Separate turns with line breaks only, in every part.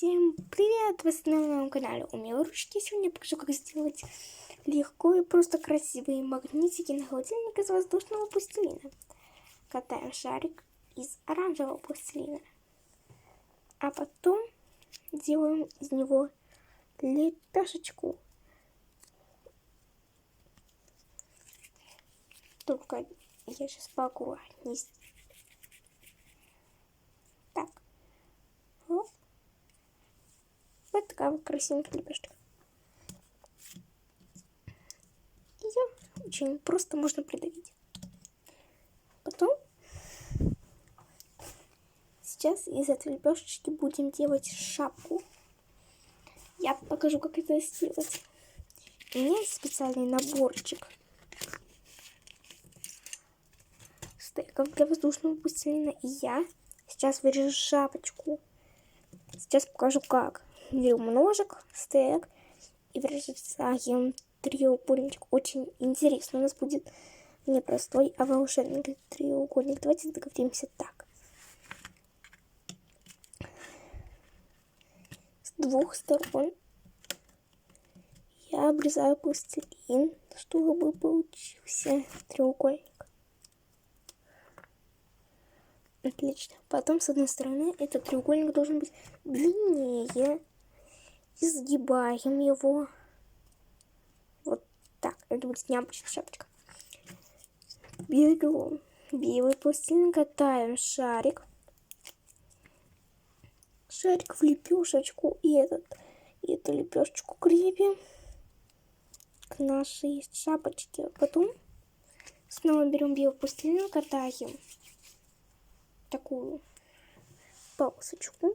Всем привет! Вы на моем канале Умелые Ручки. Сегодня я покажу, как сделать легко и просто красивые магнитики на холодильник из воздушного пластилина. Катаем шарик из оранжевого пластилина. А потом делаем из него лепешечку. Только я сейчас поаккуратнее. Так. Вот. Вот такая вот красивенькая лепешка. Ее очень просто можно придавить. Потом сейчас из этой лепешечки будем делать шапку. Я покажу, как это сделать. У меня есть специальный наборчик стеков для воздушного пластилина. И я сейчас вырежу шапочку. Сейчас покажу, как. Берем ножик, стек и вырезаем треугольничек. Очень интересно. У нас будет не простой, а волшебный треугольник. Давайте договоримся так. С двух сторон я обрезаю пластилин, чтобы получился треугольник. Отлично. Потом с одной стороны этот треугольник должен быть длиннее. Изгибаем его. Вот так. Это будет необычная шапочка. Берем белый пластилин, катаем шарик. Шарик в лепешечку. И эту лепешечку крепим к нашей шапочке. Потом снова берем белый пластилин, катаем такую полосочку,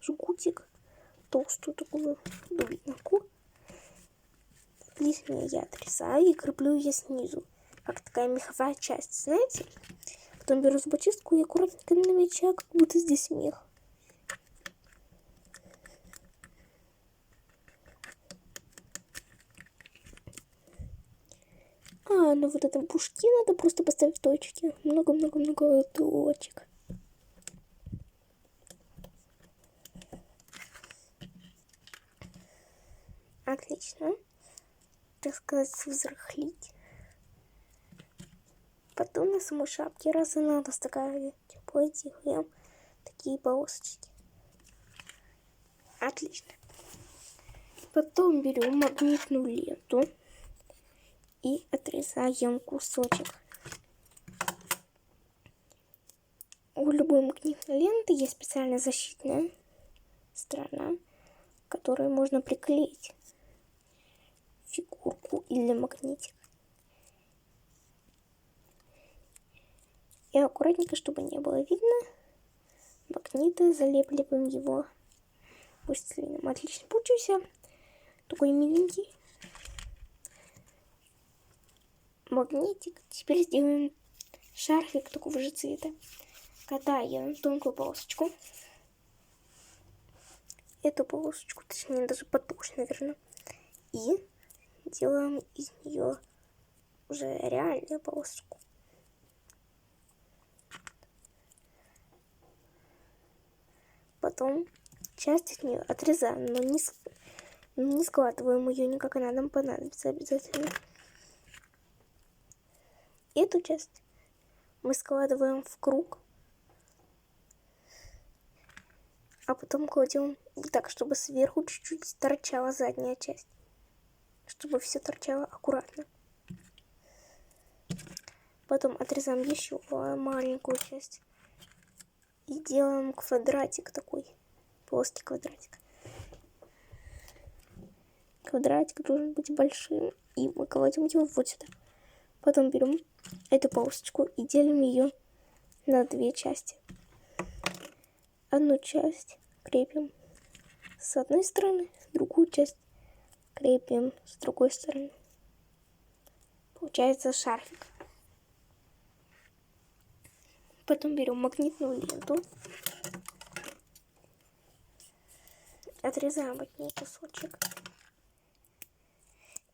жгутик, толстую такую дубинку. Лишнее я отрезаю и креплю ее снизу, как такая меховая часть, знаете? Потом беру зубочистку и аккуратненько намечаю, как будто здесь мех. На вот этом пушке надо просто поставить точки. Много-много-много точек. Отлично. Так сказать, взрыхлить. Потом на самой шапке раз и надо ставить делаем такие полосочки. Отлично. Потом берем магнитную ленту и отрезаем кусочек. У любой магнитной ленты есть специальная защитная сторона, которую можно приклеить фигурку или магнитик. И аккуратненько, чтобы не было видно, магниты залепливаем его пластилином. Отлично получился. Такой миленький магнитик. Теперь сделаем шарфик такого же цвета. Катаем тонкую полосочку. Эту полосочку, точнее даже потуже, наверное. И делаем из нее уже реальную полосочку. Потом часть от нее отрезаем, но не складываем ее никак, она нам понадобится обязательно. Эту часть мы складываем в круг, а потом кладем так, чтобы сверху чуть-чуть торчала задняя часть, чтобы все торчало аккуратно. Потом отрезаем еще маленькую часть и делаем квадратик такой, плоский квадратик. Квадратик должен быть большим, и мы кладем его вот сюда. Потом берем эту полосочку и делим ее на две части. Одну часть крепим с одной стороны, другую часть крепим с другой стороны. Получается шарфик. Потом берем магнитную ленту, отрезаем от нее кусочек.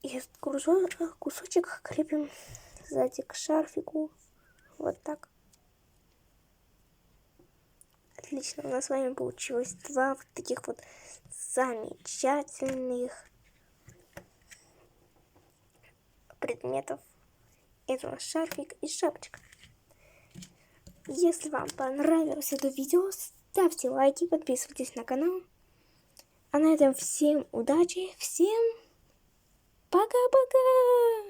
И этот кусочек крепим сзади к шарфику. Вот так. Отлично, у нас с вами получилось два вот таких вот замечательных предметов. Это у нас шарфик и шапочка. Если вам понравилось это видео, ставьте лайки, подписывайтесь на канал. А на этом всем удачи, всем пока-пока!